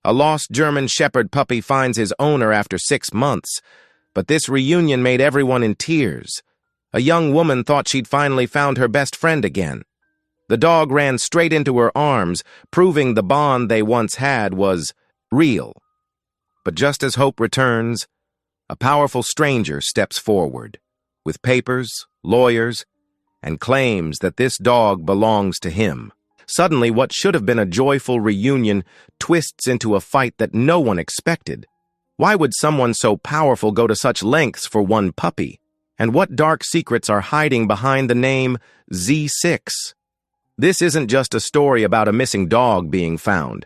A lost German Shepherd puppy finds his owner after 6 months, but this reunion made everyone in tears. A young woman thought she'd finally found her best friend again. The dog ran straight into her arms, proving the bond they once had was real. But just as hope returns, a powerful stranger steps forward, with papers, lawyers, and claims that this dog belongs to him. Suddenly, what should have been a joyful reunion twists into a fight that no one expected. Why would someone so powerful go to such lengths for one puppy? And what dark secrets are hiding behind the name Z6? This isn't just a story about a missing dog being found.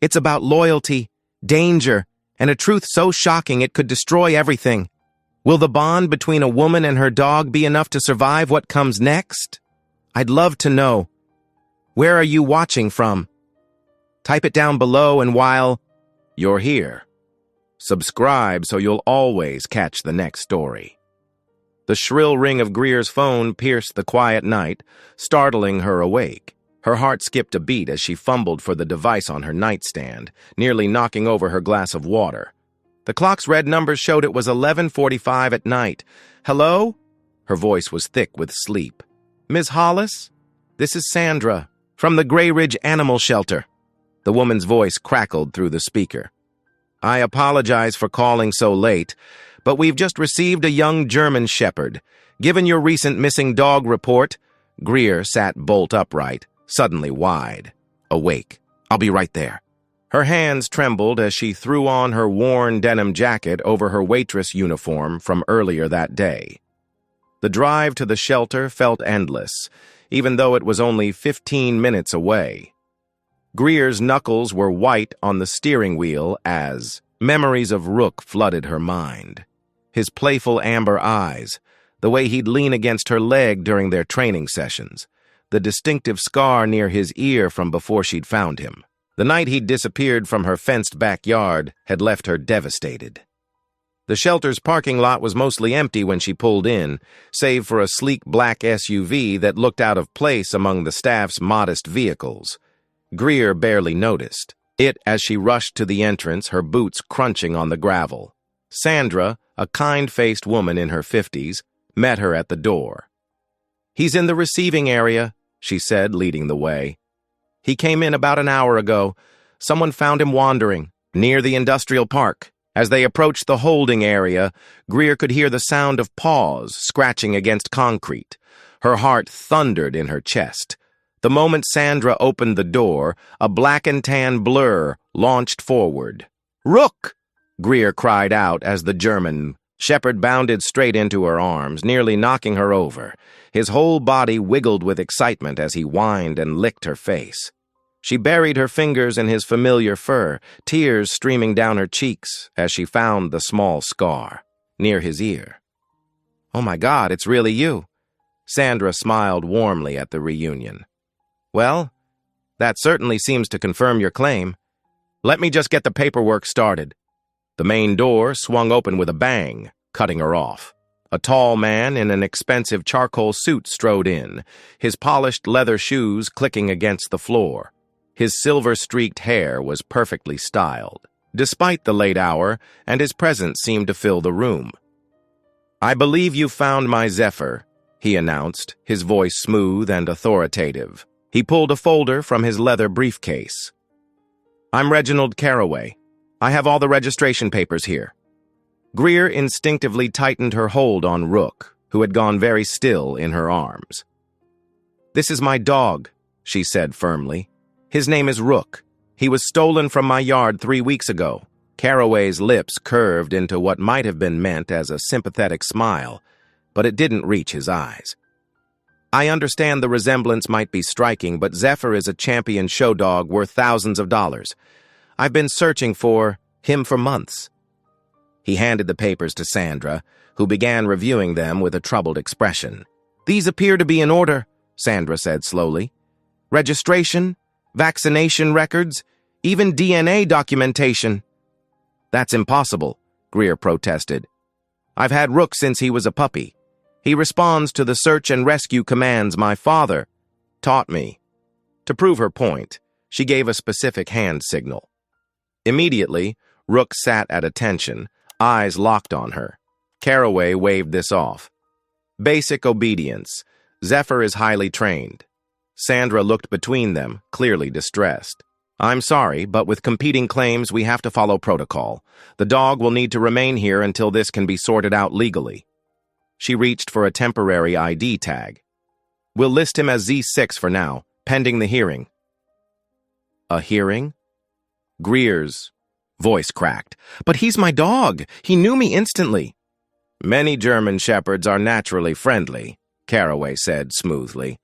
It's about loyalty, danger, and a truth so shocking it could destroy everything. Will the bond between a woman and her dog be enough to survive what comes next? I'd love to know. Where are you watching from? Type it down below, and while you're here, subscribe so you'll always catch the next story. The shrill ring of Greer's phone pierced the quiet night, startling her awake. Her heart skipped a beat as she fumbled for the device on her nightstand, nearly knocking over her glass of water. The clock's red numbers showed it was 11:45 at night. Hello? Her voice was thick with sleep. Ms. Hollis? This is Sandra, from the Gray Ridge Animal Shelter. The woman's voice crackled through the speaker. I apologize for calling so late, but we've just received a young German Shepherd. Given your recent missing dog report, Greer sat bolt upright, suddenly wide awake. I'll be right there. Her hands trembled as she threw on her worn denim jacket over her waitress uniform from earlier that day. The drive to the shelter felt endless, even though it was only 15 minutes away. Greer's knuckles were white on the steering wheel as memories of Rook flooded her mind. His playful amber eyes, the way he'd lean against her leg during their training sessions, the distinctive scar near his ear from before she'd found him. The night he'd disappeared from her fenced backyard had left her devastated. The shelter's parking lot was mostly empty when she pulled in, save for a sleek black SUV that looked out of place among the staff's modest vehicles. Greer barely noticed it as she rushed to the entrance, her boots crunching on the gravel. Sandra, a kind-faced woman in her 50s, met her at the door. He's in the receiving area, she said, leading the way. He came in about an hour ago. Someone found him wandering near the industrial park. As they approached the holding area, Greer could hear the sound of paws scratching against concrete. Her heart thundered in her chest. The moment Sandra opened the door, a black and tan blur launched forward. Rook! Greer cried out as the German Shepherd bounded straight into her arms, nearly knocking her over. His whole body wiggled with excitement as he whined and licked her face. She buried her fingers in his familiar fur, tears streaming down her cheeks as she found the small scar near his ear. Oh my God, it's really you. Sandra smiled warmly at the reunion. Well, that certainly seems to confirm your claim. Let me just get the paperwork started. The main door swung open with a bang, cutting her off. A tall man in an expensive charcoal suit strode in, his polished leather shoes clicking against the floor. His silver-streaked hair was perfectly styled, despite the late hour, and his presence seemed to fill the room. I believe you found my Zephyr, he announced, his voice smooth and authoritative. He pulled a folder from his leather briefcase. I'm Reginald Carraway. I have all the registration papers here. Greer instinctively tightened her hold on Rook, who had gone very still in her arms. This is my dog, she said firmly. His name is Rook. He was stolen from my yard 3 weeks ago. Carraway's lips curved into what might have been meant as a sympathetic smile, but it didn't reach his eyes. I understand the resemblance might be striking, but Zephyr is a champion show dog worth thousands of dollars. I've been searching for him for months. He handed the papers to Sandra, who began reviewing them with a troubled expression. These appear to be in order, Sandra said slowly. Registration, vaccination records, even DNA documentation. That's impossible, Greer protested. I've had Rook since he was a puppy. He responds to the search and rescue commands my father taught me. To prove her point, she gave a specific hand signal. Immediately, Rook sat at attention, eyes locked on her. Caraway waved this off. Basic obedience. Zephyr is highly trained. Sandra looked between them, clearly distressed. I'm sorry, but with competing claims, we have to follow protocol. The dog will need to remain here until this can be sorted out legally. She reached for a temporary ID tag. We'll list him as Z6 for now, pending the hearing. A hearing? Greer's voice cracked. But he's my dog. He knew me instantly. Many German shepherds are naturally friendly, Caraway said smoothly.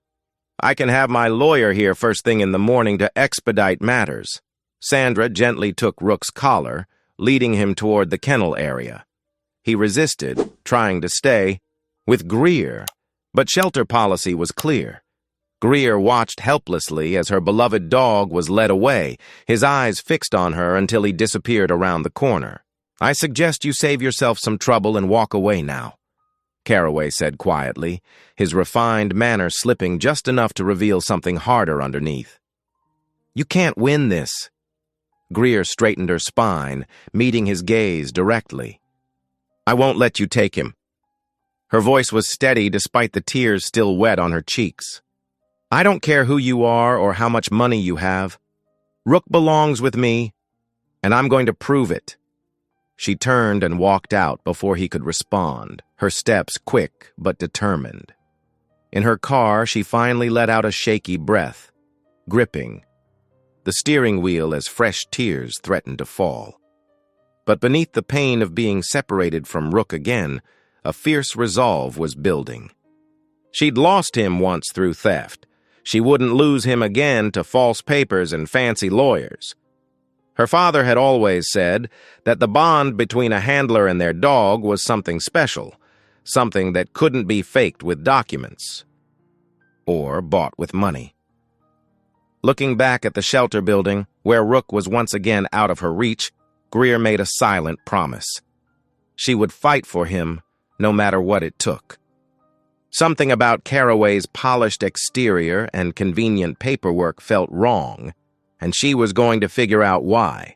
I can have my lawyer here first thing in the morning to expedite matters. Sandra gently took Rook's collar, leading him toward the kennel area. He resisted, trying to stay, with Greer, but shelter policy was clear. Greer watched helplessly as her beloved dog was led away, his eyes fixed on her until he disappeared around the corner. I suggest you save yourself some trouble and walk away now, Caraway said quietly, his refined manner slipping just enough to reveal something harder underneath. You can't win this. Greer straightened her spine, meeting his gaze directly. I won't let you take him. Her voice was steady despite the tears still wet on her cheeks. I don't care who you are or how much money you have. Rook belongs with me, and I'm going to prove it. She turned and walked out before he could respond, her steps quick but determined. In her car, she finally let out a shaky breath, gripping the steering wheel as fresh tears threatened to fall. But beneath the pain of being separated from Rook again, a fierce resolve was building. She'd lost him once through theft. She wouldn't lose him again to false papers and fancy lawyers. Her father had always said that the bond between a handler and their dog was something special, something that couldn't be faked with documents or bought with money. Looking back at the shelter building, where Rook was once again out of her reach, Greer made a silent promise. She would fight for him, no matter what it took. Something about Caraway's polished exterior and convenient paperwork felt wrong, and she was going to figure out why.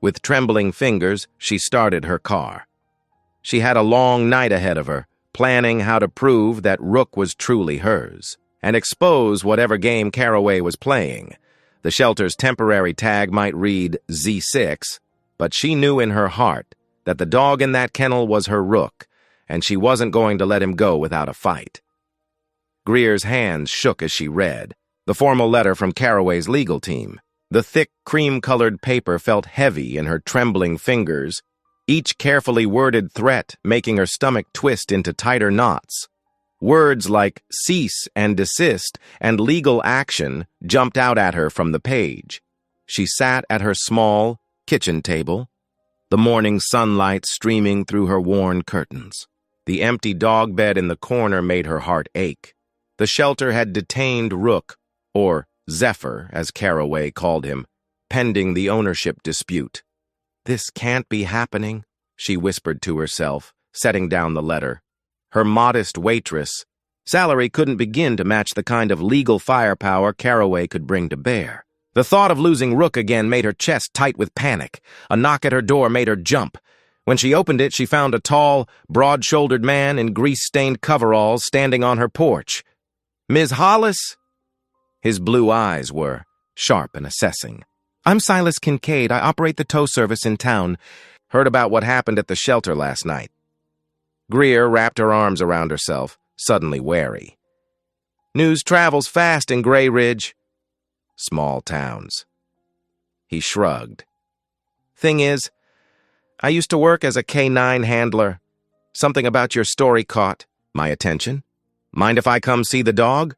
With trembling fingers, she started her car. She had a long night ahead of her, planning how to prove that Rook was truly hers, and expose whatever game Caraway was playing. The shelter's temporary tag might read Z6, but she knew in her heart that the dog in that kennel was her Rook, and she wasn't going to let him go without a fight. Greer's hands shook as she read, the formal letter from Caraway's legal team. The thick, cream-colored paper felt heavy in her trembling fingers, each carefully worded threat making her stomach twist into tighter knots. Words like cease and desist and legal action jumped out at her from the page. She sat at her small kitchen table, the morning sunlight streaming through her worn curtains. The empty dog bed in the corner made her heart ache. The shelter had detained Rook, or Zephyr, as Caraway called him, pending the ownership dispute. This can't be happening, she whispered to herself, setting down the letter. Her modest waitress salary couldn't begin to match the kind of legal firepower Caraway could bring to bear. The thought of losing Rook again made her chest tight with panic. A knock at her door made her jump. When she opened it, she found a tall, broad-shouldered man in grease-stained coveralls standing on her porch. Ms. Hollis? His blue eyes were sharp and assessing. I'm Silas Kincaid. I operate the tow service in town. Heard about what happened at the shelter last night. Greer wrapped her arms around herself, suddenly wary. News travels fast in Grey Ridge. Small towns. He shrugged. Thing is, I used to work as a K9 handler. Something about your story caught my attention. Mind if I come see the dog?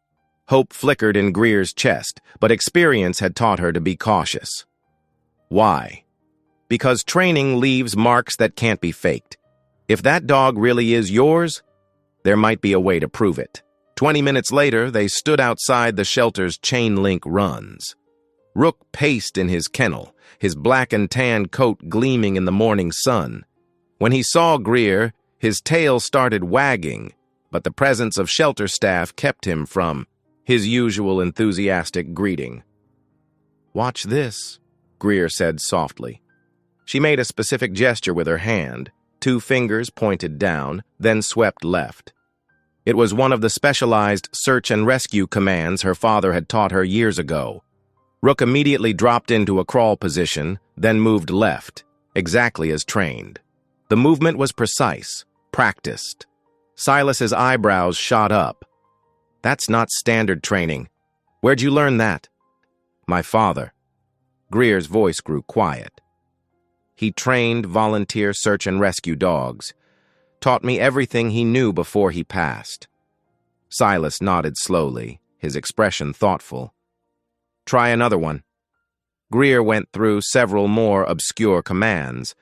Hope flickered in Greer's chest, but experience had taught her to be cautious. Why? Because training leaves marks that can't be faked. If that dog really is yours, there might be a way to prove it. 20 minutes later, they stood outside the shelter's chain-link runs. Rook paced in his kennel, his black and tan coat gleaming in the morning sun. When he saw Greer, his tail started wagging, but the presence of shelter staff kept him from his usual enthusiastic greeting. Watch this, Greer said softly. She made a specific gesture with her hand, 2 fingers pointed down, then swept left. It was one of the specialized search and rescue commands her father had taught her years ago. Rook immediately dropped into a crawl position, then moved left, exactly as trained. The movement was precise, practiced. Silas's eyebrows shot up. That's not standard training. Where'd you learn that? My father. Greer's voice grew quiet. He trained volunteer search and rescue dogs, taught me everything he knew before he passed. Silas nodded slowly, his expression thoughtful. Try another one. Greer went through several more obscure commands,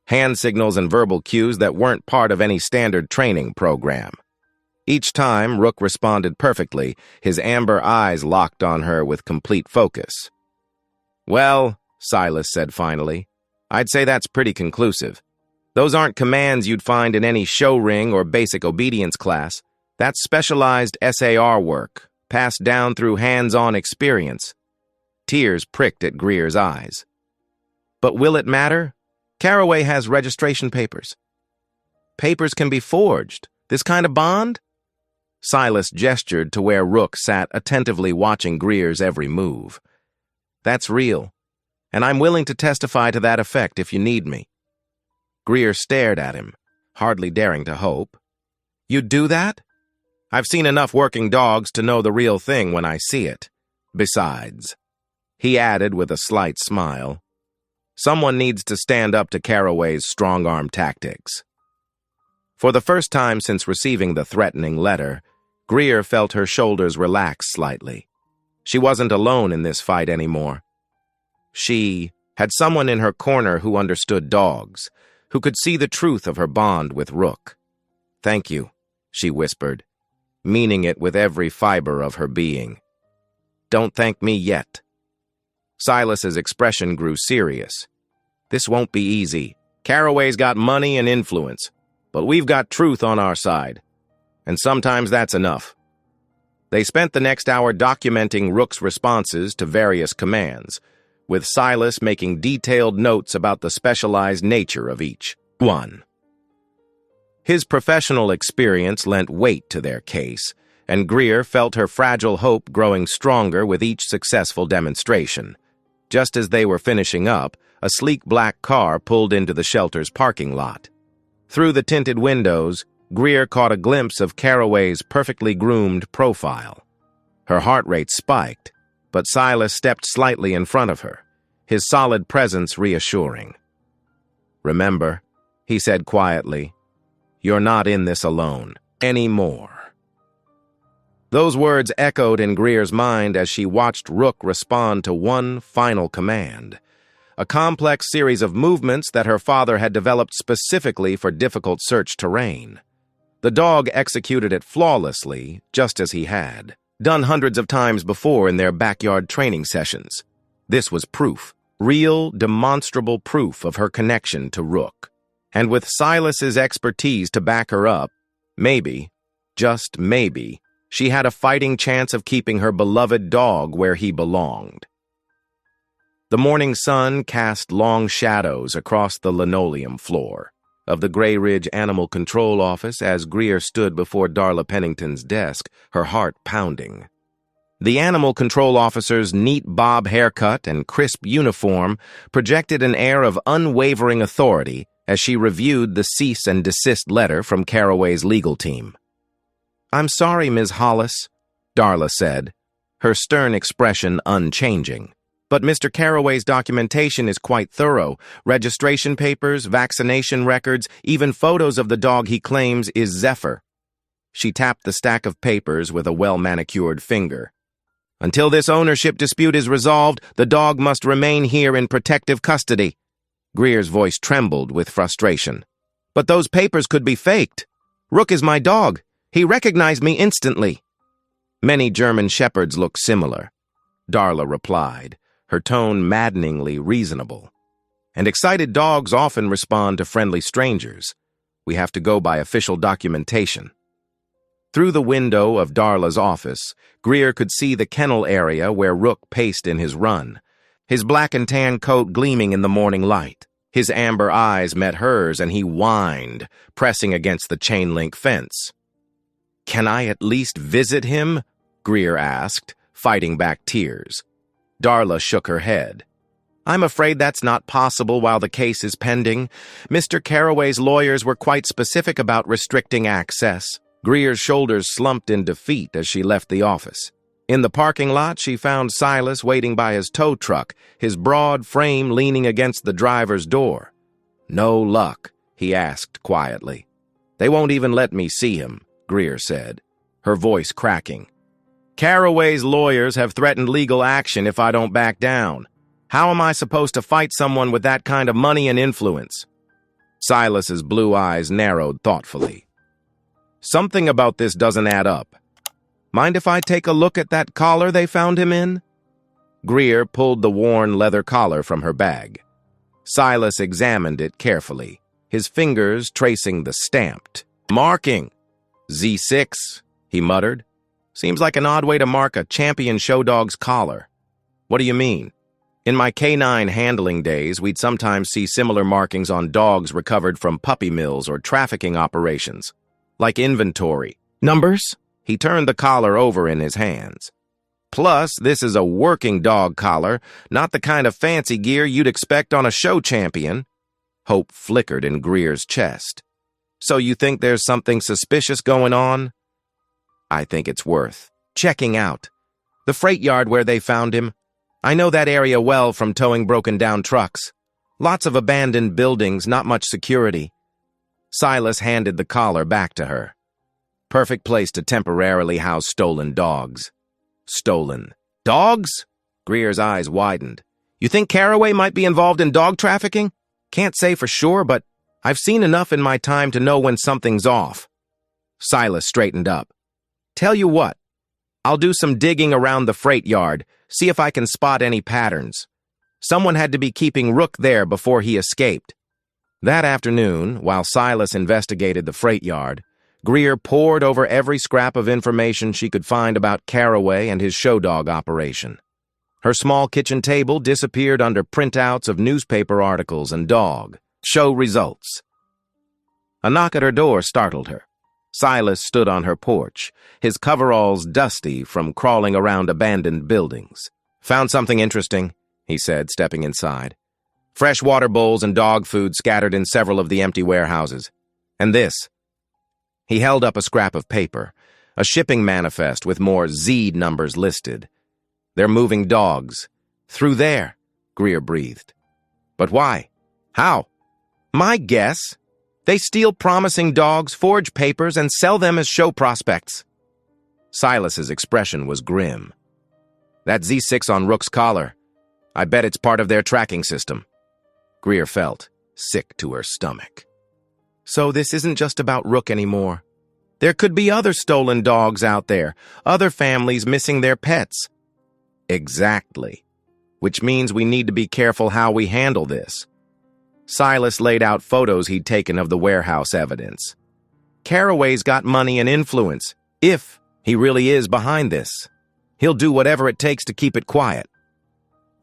hand signals and verbal cues that weren't part of any standard training program. Each time, Rook responded perfectly, his amber eyes locked on her with complete focus. Well, Silas said finally, I'd say that's pretty conclusive. Those aren't commands you'd find in any show ring or basic obedience class. That's specialized SAR work, passed down through hands-on experience. Tears pricked at Greer's eyes. But will it matter? Caraway has registration papers. Papers can be forged. This kind of bond? Silas gestured to where Rook sat attentively watching Greer's every move. That's real, and I'm willing to testify to that effect if you need me. Greer stared at him, hardly daring to hope. You'd do that? I've seen enough working dogs to know the real thing when I see it. Besides, he added with a slight smile, someone needs to stand up to Caraway's strong-arm tactics. For the first time since receiving the threatening letter, Greer felt her shoulders relax slightly. She wasn't alone in this fight anymore. She had someone in her corner who understood dogs, who could see the truth of her bond with Rook. Thank you, she whispered, meaning it with every fiber of her being. Don't thank me yet. Silas's expression grew serious. This won't be easy. Caraway's got money and influence, but we've got truth on our side. And sometimes that's enough. They spent the next hour documenting Rook's responses to various commands, with Silas making detailed notes about the specialized nature of each one. His professional experience lent weight to their case, and Greer felt her fragile hope growing stronger with each successful demonstration. Just as they were finishing up, a sleek black car pulled into the shelter's parking lot. Through the tinted windows, Greer caught a glimpse of Caraway's perfectly groomed profile. Her heart rate spiked, but Silas stepped slightly in front of her, his solid presence reassuring. Remember, he said quietly, you're not in this alone anymore. Those words echoed in Greer's mind as she watched Rook respond to one final command, a complex series of movements that her father had developed specifically for difficult search terrain. The dog executed it flawlessly, just as he had, done hundreds of times before in their backyard training sessions. This was proof, real, demonstrable proof of her connection to Rook. And with Silas's expertise to back her up, maybe, just maybe, she had a fighting chance of keeping her beloved dog where he belonged. The morning sun cast long shadows across the linoleum floor of the Grey Ridge Animal Control Office as Greer stood before Darla Pennington's desk, her heart pounding. The animal control officer's neat bob haircut and crisp uniform projected an air of unwavering authority as she reviewed the cease and desist letter from Caraway's legal team. I'm sorry, Ms. Hollis, Darla said, her stern expression unchanging. But Mr. Caraway's documentation is quite thorough. Registration papers, vaccination records, even photos of the dog he claims is Zephyr. She tapped the stack of papers with a well-manicured finger. Until this ownership dispute is resolved, the dog must remain here in protective custody. Greer's voice trembled with frustration. But those papers could be faked. Rook is my dog. He recognized me instantly. Many German shepherds look similar, Darla replied, her tone maddeningly reasonable. And excited dogs often respond to friendly strangers. We have to go by official documentation. Through the window of Darla's office, Greer could see the kennel area where Rook paced in his run, his black and tan coat gleaming in the morning light. His amber eyes met hers, and he whined, pressing against the chain-link fence. "Can I at least visit him?" Greer asked, fighting back tears. Darla shook her head. "I'm afraid that's not possible while the case is pending. Mr. Carraway's lawyers were quite specific about restricting access." Greer's shoulders slumped in defeat as she left the office. In the parking lot, she found Silas waiting by his tow truck, his broad frame leaning against the driver's door. "No luck?" he asked quietly. "They won't even let me see him," Greer said, her voice cracking. "Carraway's lawyers have threatened legal action if I don't back down. How am I supposed to fight someone with that kind of money and influence?" Silas's blue eyes narrowed thoughtfully. "Something about this doesn't add up. Mind if I take a look at that collar they found him in?" Greer pulled the worn leather collar from her bag. Silas examined it carefully, his fingers tracing the stamped marking. "Z6, he muttered. "Seems like an odd way to mark a champion show dog's collar." "What do you mean?" "In my canine handling days, we'd sometimes see similar markings on dogs recovered from puppy mills or trafficking operations. Like inventory. Numbers?" He turned the collar over in his hands. "Plus, this is a working dog collar, not the kind of fancy gear you'd expect on a show champion." Hope flickered in Greer's chest. "So you think there's something suspicious going on?" "I think it's worth checking out. The freight yard where they found him. I know that area well from towing broken-down trucks. Lots of abandoned buildings, not much security." Silas handed the collar back to her. "Perfect place to temporarily house stolen dogs." "Stolen dogs?" Greer's eyes widened. "You think Carraway might be involved in dog trafficking?" "Can't say for sure, but I've seen enough in my time to know when something's off." Silas straightened up. "Tell you what, I'll do some digging around the freight yard, see if I can spot any patterns. Someone had to be keeping Rook there before he escaped." That afternoon, while Silas investigated the freight yard, Greer pored over every scrap of information she could find about Carraway and his show dog operation. Her small kitchen table disappeared under printouts of newspaper articles and dog show results. A knock at her door startled her. Silas stood on her porch, his coveralls dusty from crawling around abandoned buildings. "Found something interesting," he said, stepping inside. "Fresh water bowls and dog food scattered in several of the empty warehouses. And this." He held up a scrap of paper, a shipping manifest with more Z numbers listed. "They're moving dogs. Through there," Greer breathed. "But why? How?" "My guess. They steal promising dogs, forge papers, and sell them as show prospects." Silas's expression was grim. "That Z6 on Rook's collar. I bet it's part of their tracking system." Greer felt sick to her stomach. "So this isn't just about Rook anymore. There could be other stolen dogs out there, other families missing their pets." "Exactly. Which means we need to be careful how we handle this." Silas laid out photos he'd taken of the warehouse evidence. "Carraway's got money and influence, if he really is behind this. He'll do whatever it takes to keep it quiet."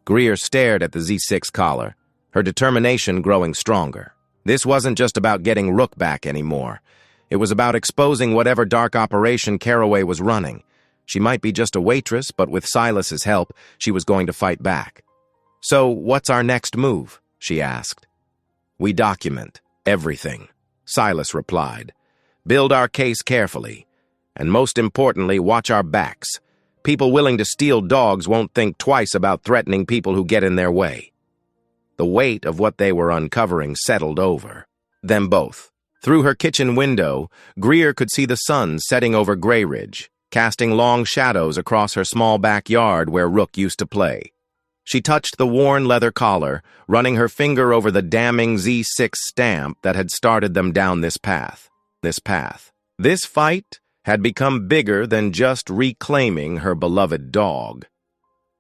Greer stared at the Z6 collar, her determination growing stronger. This wasn't just about getting Rook back anymore. It was about exposing whatever dark operation Carraway was running. She might be just a waitress, but with Silas's help, she was going to fight back. "So what's our next move?" she asked. "We document everything," Silas replied. "Build our case carefully, and most importantly, watch our backs. People willing to steal dogs won't think twice about threatening people who get in their way." The weight of what they were uncovering settled over them both. Through her kitchen window, Greer could see the sun setting over Grey Ridge, casting long shadows across her small backyard where Rook used to play. She touched the worn leather collar, running her finger over the damning Z6 stamp that had started them down this path. This fight had become bigger than just reclaiming her beloved dog.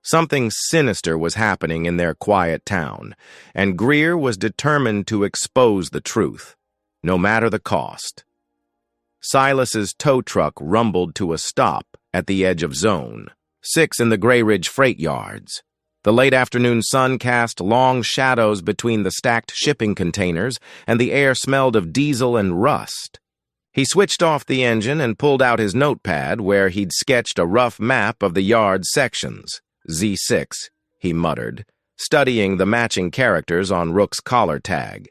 Something sinister was happening in their quiet town, and Greer was determined to expose the truth, no matter the cost. Silas's tow truck rumbled to a stop at the edge of Zone 6 in the Grey Ridge freight yards. The late afternoon sun cast long shadows between the stacked shipping containers, and the air smelled of diesel and rust. He switched off the engine and pulled out his notepad where he'd sketched a rough map of the yard's sections. Z6, he muttered, studying the matching characters on Rook's collar tag.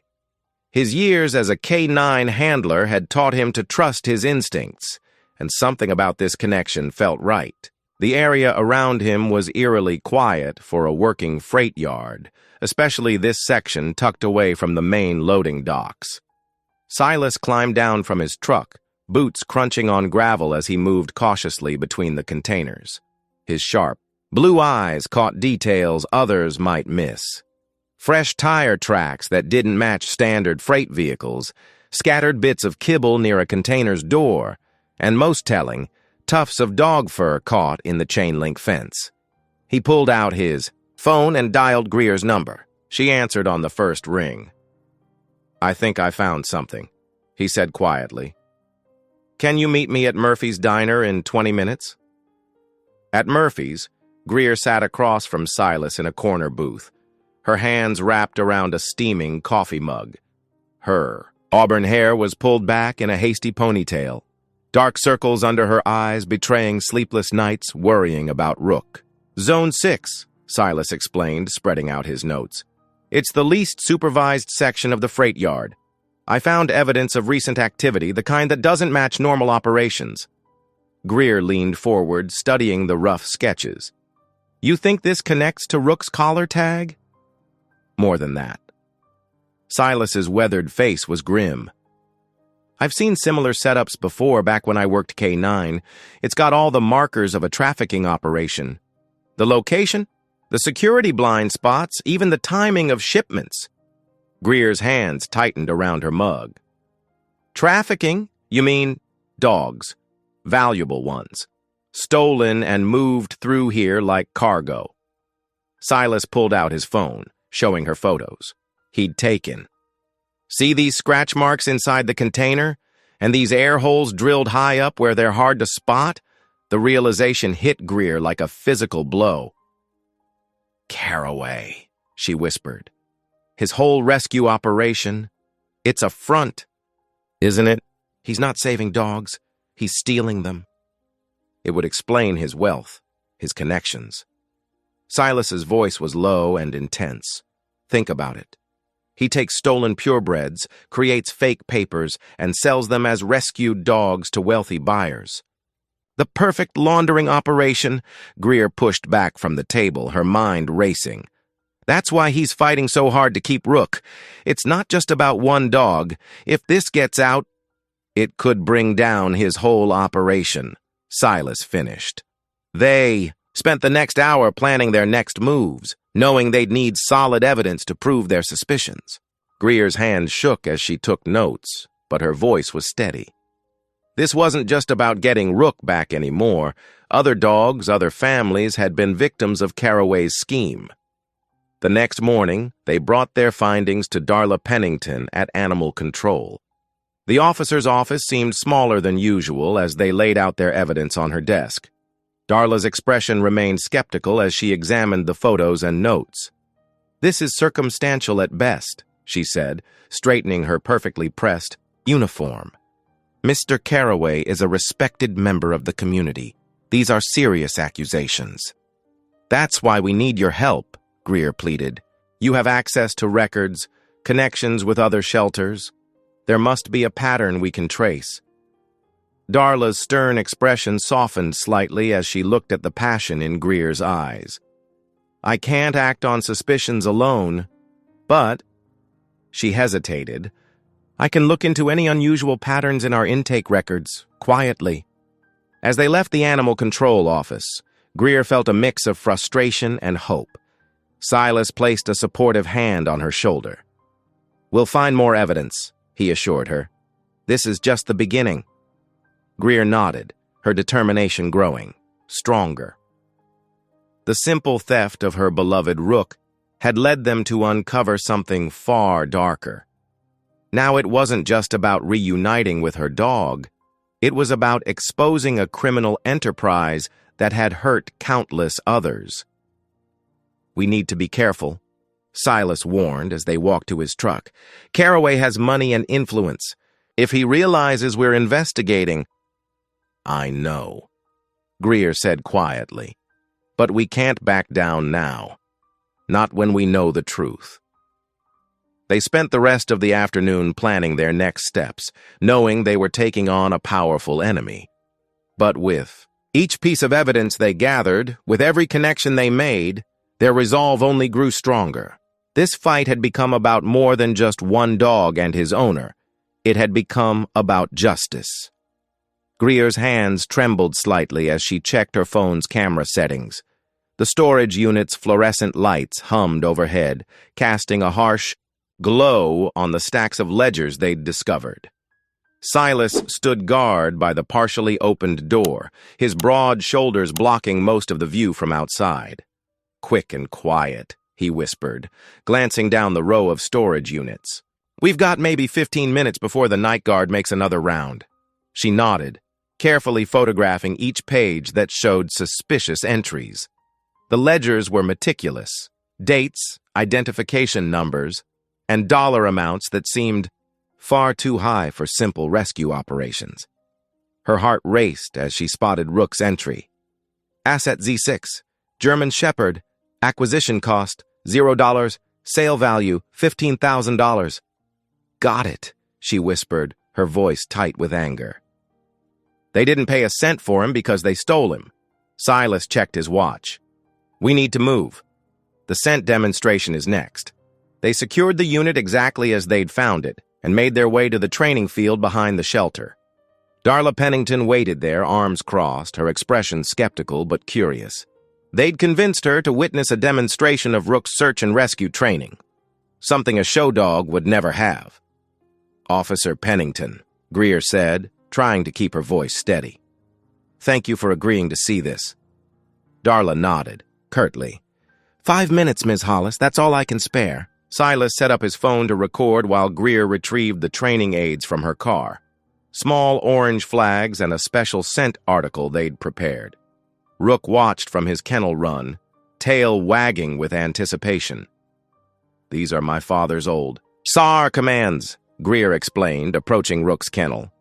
His years as a K9 handler had taught him to trust his instincts, and something about this connection felt right. The area around him was eerily quiet for a working freight yard, especially this section tucked away from the main loading docks. Silas climbed down from his truck, boots crunching on gravel as he moved cautiously between the containers. His sharp, blue eyes caught details others might miss. Fresh tire tracks that didn't match standard freight vehicles, scattered bits of kibble near a container's door, and most telling, tufts of dog fur caught in the chain-link fence. He pulled out his phone and dialed Greer's number. She answered on the first ring. "I think I found something," he said quietly. "Can you meet me at Murphy's Diner in 20 minutes? At Murphy's, Greer sat across from Silas in a corner booth, her hands wrapped around a steaming coffee mug. Her auburn hair was pulled back in a hasty ponytail, dark circles under her eyes betraying sleepless nights worrying about Rook. "Zone 6, Silas explained, spreading out his notes. "It's the least supervised section of the freight yard. I found evidence of recent activity, the kind that doesn't match normal operations." Greer leaned forward, studying the rough sketches. "You think this connects to Rook's collar tag?" "More than that." Silas's weathered face was grim. "I've seen similar setups before back when I worked K9. It's got all the markers of a trafficking operation. The location? The security blind spots, even the timing of shipments." Greer's hands tightened around her mug. "Trafficking? You mean dogs. Valuable ones. Stolen and moved through here like cargo." Silas pulled out his phone, showing her photos he'd taken. "See these scratch marks inside the container? And these air holes drilled high up where they're hard to spot?" The realization hit Greer like a physical blow. "Caraway," she whispered. "His whole rescue operation, it's a front, isn't it? He's not saving dogs, he's stealing them." It would explain his wealth, his connections. Silas's voice was low and intense. Think about it. He takes stolen purebreds, creates fake papers, and sells them as rescued dogs to wealthy buyers. "The perfect laundering operation," Greer pushed back from the table, her mind racing. "That's why he's fighting so hard to keep Rook. It's not just about one dog. If this gets out, it could bring down his whole operation," Silas finished. They spent the next hour planning their next moves, knowing they'd need solid evidence to prove their suspicions. Greer's hand shook as she took notes, but her voice was steady. This wasn't just about getting Rook back anymore. Other dogs, other families had been victims of Caraway's scheme. The next morning, they brought their findings to Darla Pennington at Animal Control. The officer's office seemed smaller than usual as they laid out their evidence on her desk. Darla's expression remained skeptical as she examined the photos and notes. "This is circumstantial at best," she said, straightening her perfectly pressed uniform. "Mr. Caraway is a respected member of the community. These are serious accusations." "That's why we need your help," Greer pleaded. "You have access to records, connections with other shelters. There must be a pattern we can trace." Darla's stern expression softened slightly as she looked at the passion in Greer's eyes. "I can't act on suspicions alone, but—" She hesitated. "I can look into any unusual patterns in our intake records, quietly." As they left the Animal Control office, Greer felt a mix of frustration and hope. Silas placed a supportive hand on her shoulder. "We'll find more evidence," he assured her. "This is just the beginning." Greer nodded, her determination growing, stronger. The simple theft of her beloved Rook had led them to uncover something far darker. Now it wasn't just about reuniting with her dog. It was about exposing a criminal enterprise that had hurt countless others. We need to be careful, Silas warned as they walked to his truck. Carraway has money and influence. If he realizes we're investigating... I know, Greer said quietly. But we can't back down now. Not when we know the truth. They spent the rest of the afternoon planning their next steps, knowing they were taking on a powerful enemy. But with each piece of evidence they gathered, with every connection they made, their resolve only grew stronger. This fight had become about more than just one dog and his owner. It had become about justice. Greer's hands trembled slightly as she checked her phone's camera settings. The storage unit's fluorescent lights hummed overhead, casting a harsh glow on the stacks of ledgers they'd discovered. Silas stood guard by the partially opened door, his broad shoulders blocking most of the view from outside. Quick and quiet, he whispered, glancing down the row of storage units. We've got maybe 15 minutes before the night guard makes another round. She nodded, carefully photographing each page that showed suspicious entries. The ledgers were meticulous, dates, identification numbers, and dollar amounts that seemed far too high for simple rescue operations. Her heart raced as she spotted Rook's entry. Asset Z6, German Shepherd, acquisition cost, $0, sale value, $15,000. Got it, she whispered, her voice tight with anger. They didn't pay a cent for him because they stole him. Silas checked his watch. We need to move. The scent demonstration is next. They secured the unit exactly as they'd found it and made their way to the training field behind the shelter. Darla Pennington waited there, arms crossed, her expression skeptical but curious. They'd convinced her to witness a demonstration of Rook's search and rescue training, something a show dog would never have. Officer Pennington, Greer said, trying to keep her voice steady. Thank you for agreeing to see this. Darla nodded, curtly. 5 minutes, Ms. Hollis, that's all I can spare. Silas set up his phone to record while Greer retrieved the training aids from her car. Small orange flags and a special scent article they'd prepared. Rook watched from his kennel run, tail wagging with anticipation. These are my father's old SAR commands, Greer explained, approaching Rook's kennel.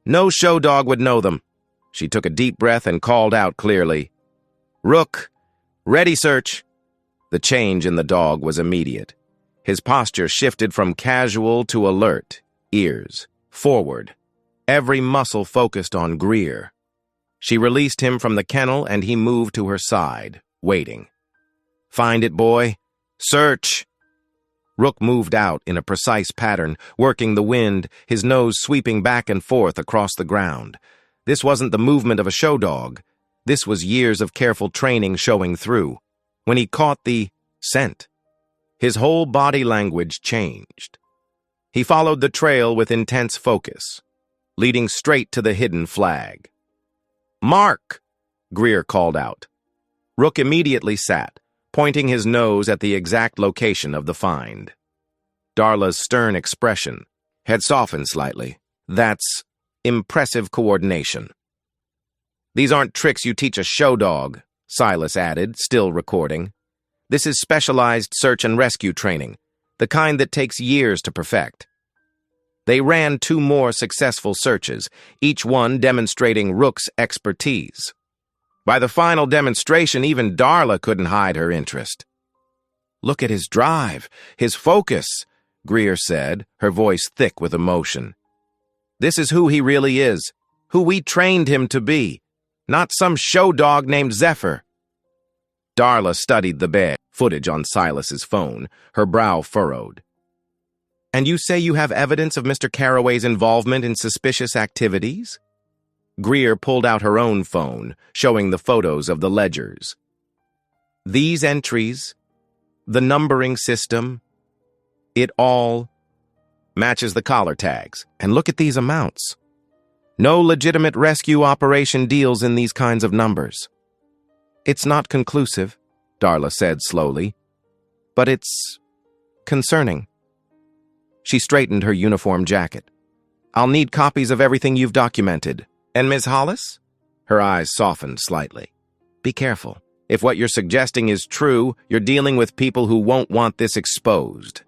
No show dog would know them. She took a deep breath and called out clearly, Rook, ready search. The change in the dog was immediate. His posture shifted from casual to alert, ears forward, every muscle focused on Greer. She released him from the kennel and he moved to her side, waiting. Find it, boy. Search. Rook moved out in a precise pattern, working the wind, his nose sweeping back and forth across the ground. This wasn't the movement of a show dog. This was years of careful training showing through. When he caught the scent, his whole body language changed. He followed the trail with intense focus, leading straight to the hidden flag. Mark! Greer called out. Rook immediately sat, pointing his nose at the exact location of the find. Darla's stern expression had softened slightly. That's impressive coordination. These aren't tricks you teach a show dog, Silas added, still recording. This is specialized search and rescue training, the kind that takes years to perfect. They ran 2 more successful searches, each one demonstrating Rook's expertise. By the final demonstration, even Darla couldn't hide her interest. Look at his drive, his focus, Greer said, her voice thick with emotion. This is who he really is, who we trained him to be, not some show dog named Zephyr. Darla studied the bed, footage on Silas's phone, her brow furrowed. And you say you have evidence of Mr. Carraway's involvement in suspicious activities? Greer pulled out her own phone, showing the photos of the ledgers. These entries, the numbering system, it all matches the collar tags. And look at these amounts. No legitimate rescue operation deals in these kinds of numbers. It's not conclusive, Darla said slowly, but it's concerning. She straightened her uniform jacket. I'll need copies of everything you've documented. And Ms. Hollis? Her eyes softened slightly. Be careful. If what you're suggesting is true, you're dealing with people who won't want this exposed."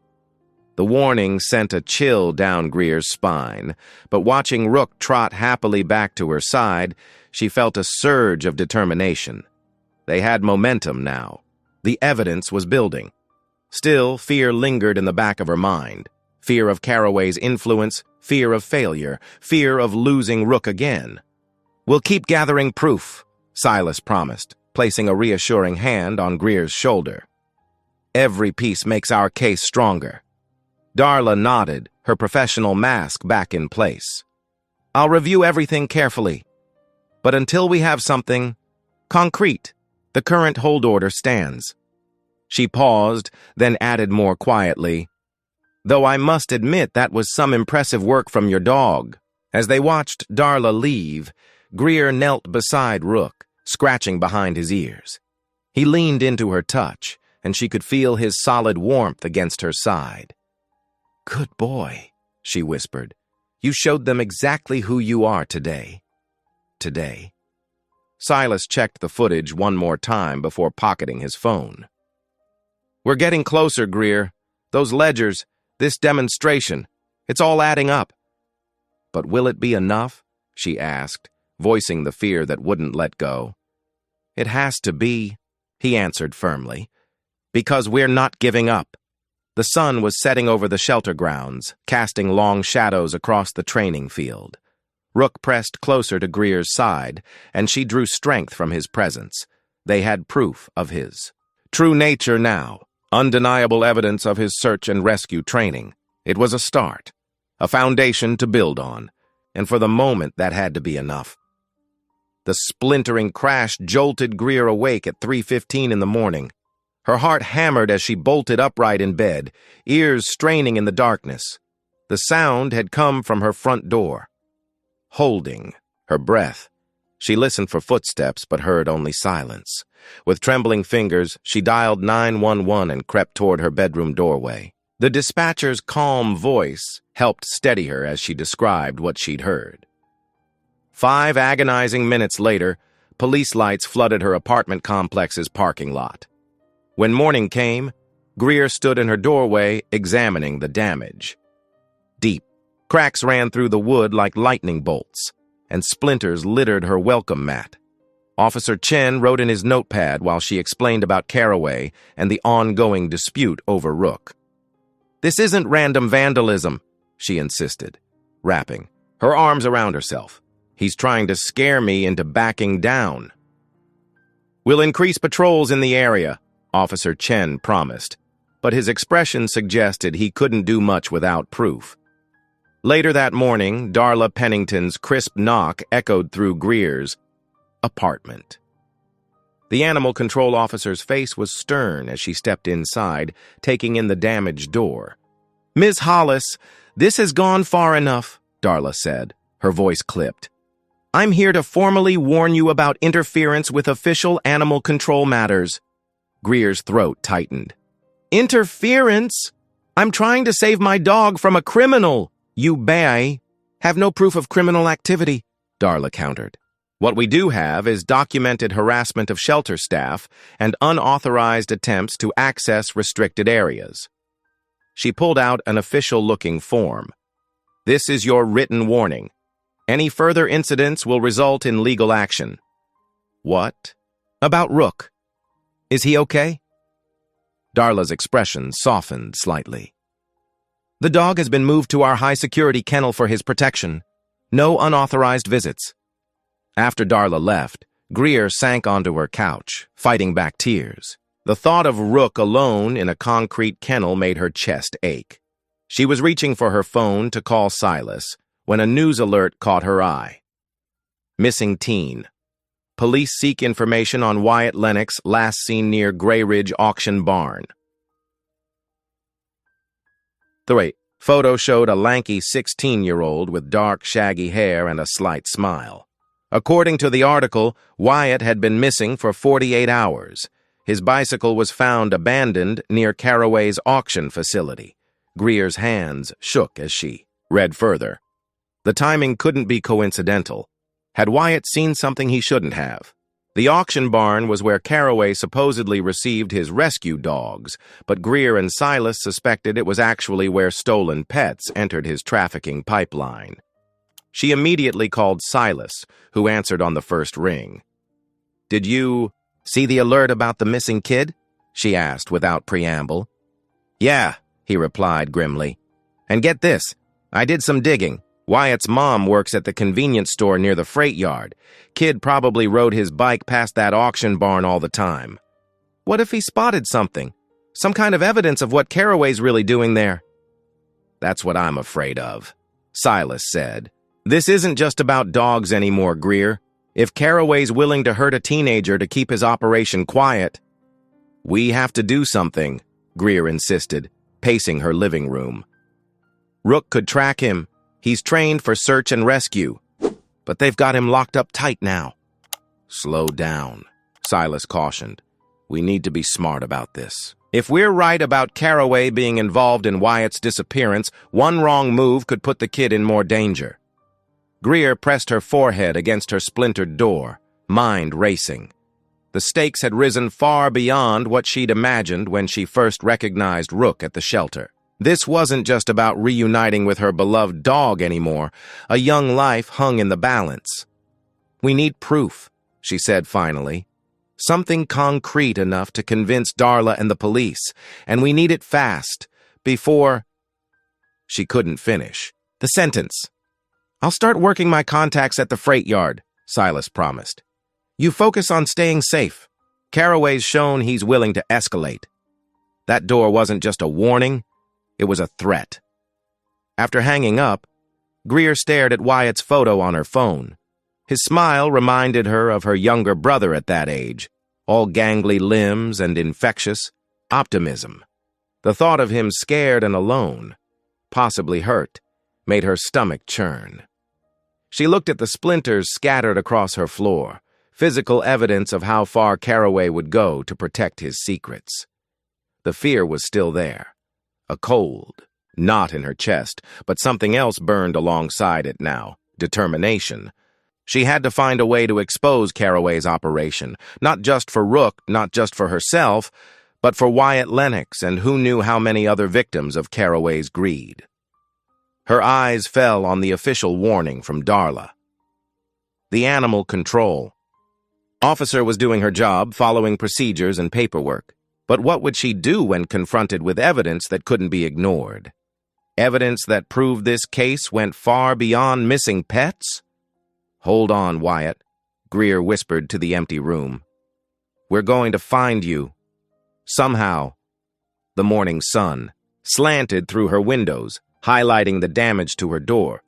The warning sent a chill down Greer's spine, but watching Rook trot happily back to her side, she felt a surge of determination. They had momentum now. The evidence was building. Still, fear lingered in the back of her mind. Fear of Carraway's influence, fear of failure, fear of losing Rook again. "We'll keep gathering proof," Silas promised, placing a reassuring hand on Greer's shoulder. "Every piece makes our case stronger." Darla nodded, her professional mask back in place. "I'll review everything carefully. But until we have something concrete, the current hold order stands." She paused, then added more quietly, "Though I must admit that was some impressive work from your dog." As they watched Darla leave, Greer knelt beside Rook, scratching behind his ears. He leaned into her touch, and she could feel his solid warmth against her side. "Good boy," she whispered. "You showed them exactly who you are today." Today. Silas checked the footage one more time before pocketing his phone. "We're getting closer, Greer. Those ledgers, this demonstration, it's all adding up." "But will it be enough?" she asked, voicing the fear that wouldn't let go. "It has to be," he answered firmly, "because we're not giving up." The sun was setting over the shelter grounds, casting long shadows across the training field. Rook pressed closer to Greer's side, and she drew strength from his presence. They had proof of his true nature now, undeniable evidence of his search and rescue training. It was a start, a foundation to build on, and for the moment that had to be enough. The splintering crash jolted Greer awake at 3:15 in the morning. Her heart hammered as she bolted upright in bed, ears straining in the darkness. The sound had come from her front door. Holding her breath, she listened for footsteps but heard only silence. With trembling fingers, she dialed 911 and crept toward her bedroom doorway. The dispatcher's calm voice helped steady her as she described what she'd heard. 5 agonizing minutes later, police lights flooded her apartment complex's parking lot. When morning came, Greer stood in her doorway examining the damage. Deep cracks ran through the wood like lightning bolts, and splinters littered her welcome mat. Officer Chen wrote in his notepad while she explained about Carraway and the ongoing dispute over Rook. "This isn't random vandalism," she insisted, rapping, her arms around herself. "He's trying to scare me into backing down." "We'll increase patrols in the area," Officer Chen promised, but his expression suggested he couldn't do much without proof. Later that morning, Darla Pennington's crisp knock echoed through Greer's apartment. The animal control officer's face was stern as she stepped inside, taking in the damaged door. "Ms. Hollis, this has gone far enough," Darla said, her voice clipped. "I'm here to formally warn you about interference with official animal control matters." Greer's throat tightened. "Interference? I'm trying to save my dog from a criminal." "You may have no proof of criminal activity," Darla countered. "What we do have is documented harassment of shelter staff and unauthorized attempts to access restricted areas." She pulled out an official-looking form. "This is your written warning. Any further incidents will result in legal action." "What about Rook? Is he okay?" Darla's expression softened slightly. "The dog has been moved to our high-security kennel for his protection. No unauthorized visits." After Darla left, Greer sank onto her couch, fighting back tears. The thought of Rook alone in a concrete kennel made her chest ache. She was reaching for her phone to call Silas when a news alert caught her eye. Missing teen. Police seek information on Wyatt Lennox, last seen near Gray Ridge Auction Barn. The photo showed a lanky 16-year-old with dark, shaggy hair and a slight smile. According to the article, Wyatt had been missing for 48 hours. His bicycle was found abandoned near Carraway's auction facility. Greer's hands shook as she read further. The timing couldn't be coincidental. Had Wyatt seen something he shouldn't have? The auction barn was where Caraway supposedly received his rescue dogs, but Greer and Silas suspected it was actually where stolen pets entered his trafficking pipeline. She immediately called Silas, who answered on the first ring. "Did you see the alert about the missing kid?" she asked without preamble. "Yeah," he replied grimly. "And get this, I did some digging. Wyatt's mom works at the convenience store near the freight yard. Kid probably rode his bike past that auction barn all the time. What if he spotted something? Some kind of evidence of what Caraway's really doing there?" "That's what I'm afraid of," Silas said. "This isn't just about dogs anymore, Greer. If Caraway's willing to hurt a teenager to keep his operation quiet..." "We have to do something," Greer insisted, pacing her living room. "Rook could track him. He's trained for search and rescue. But they've got him locked up tight now." "Slow down," Silas cautioned. "We need to be smart about this. If we're right about Caraway being involved in Wyatt's disappearance, one wrong move could put the kid in more danger." Greer pressed her forehead against her splintered door, mind racing. The stakes had risen far beyond what she'd imagined when she first recognized Rook at the shelter. This wasn't just about reuniting with her beloved dog anymore. A young life hung in the balance. "We need proof," she said finally. "Something concrete enough to convince Darla and the police, and we need it fast, before..." She couldn't finish. The sentence. "I'll start working my contacts at the freight yard," Silas promised. "You focus on staying safe. Caraway's shown he's willing to escalate." That door wasn't just a warning. It was a threat. After hanging up, Greer stared at Wyatt's photo on her phone. His smile reminded her of her younger brother at that age, all gangly limbs and infectious optimism. The thought of him scared and alone, possibly hurt, made her stomach churn. She looked at the splinters scattered across her floor, physical evidence of how far Caraway would go to protect his secrets. The fear was still there. A cold, knot in her chest, but something else burned alongside it now, determination. She had to find a way to expose Caraway's operation, not just for Rook, not just for herself, but for Wyatt Lennox and who knew how many other victims of Caraway's greed. Her eyes fell on the official warning from Darla. The animal control. Officer was doing her job, following procedures and paperwork. But what would she do when confronted with evidence that couldn't be ignored? Evidence that proved this case went far beyond missing pets? "Hold on, Wyatt," Greer whispered to the empty room. "We're going to find you. Somehow." The morning sun slanted through her windows, highlighting the damage to her door,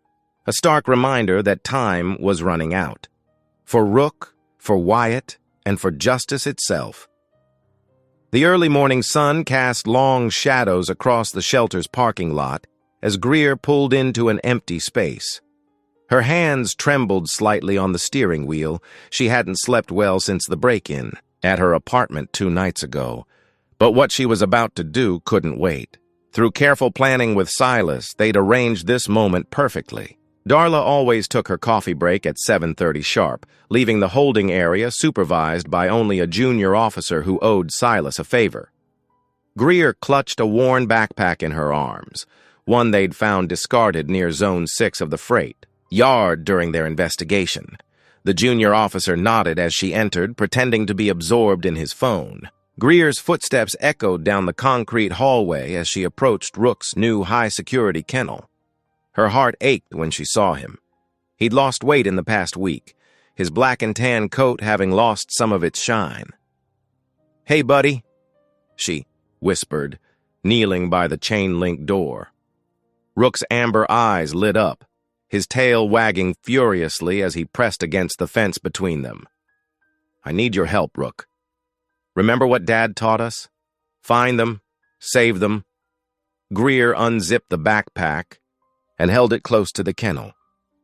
a stark reminder that time was running out. For Rook, for Wyatt, and for justice itself. The early morning sun cast long shadows across the shelter's parking lot as Greer pulled into an empty space. Her hands trembled slightly on the steering wheel. She hadn't slept well since the break-in at her apartment 2 nights ago. But what she was about to do couldn't wait. Through careful planning with Silas, they'd arranged this moment perfectly. Darla always took her coffee break at 7:30 sharp, leaving the holding area supervised by only a junior officer who owed Silas a favor. Greer clutched a worn backpack in her arms, one they'd found discarded near Zone 6 of the freight yard during their investigation. The junior officer nodded as she entered, pretending to be absorbed in his phone. Greer's footsteps echoed down the concrete hallway as she approached Rook's new high-security kennel. Her heart ached when she saw him. He'd lost weight in the past week, his black and tan coat having lost some of its shine. "Hey, buddy," she whispered, kneeling by the chain-link door. Rook's amber eyes lit up, his tail wagging furiously as he pressed against the fence between them. "I need your help, Rook. Remember what Dad taught us? Find them, save them." Greer unzipped the backpack and held it close to the kennel.